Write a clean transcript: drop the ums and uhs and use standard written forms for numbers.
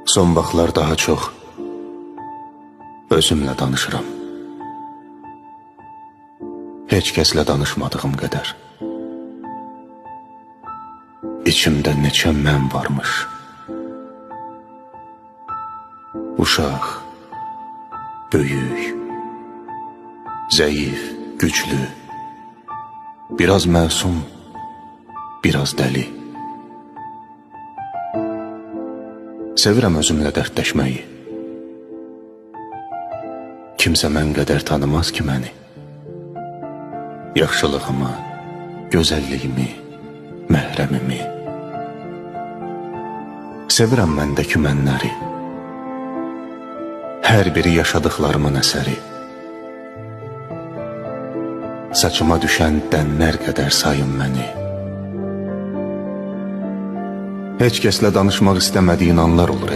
Son vaxtlar daha çox özümlə danışıram. Heç kəslə danışmadığım qədər. İçimdə neçə mən varmış. Uşaq, böyük, zəif, güclü, biraz məsum, biraz dəli. Sevirəm özümlə dərdləşməyi. Kimsə mən qədər tanımaz ki məni. Yaxşılığımı, gözəlliyimi, məhrəmimi. Sevirəm məndəki mənləri. Hər biri yaşadıqlarımın əsəri. Saçıma düşən dənlər qədər sayın məni. Heç kəslə danışmaq istəmədiyin anlar olur.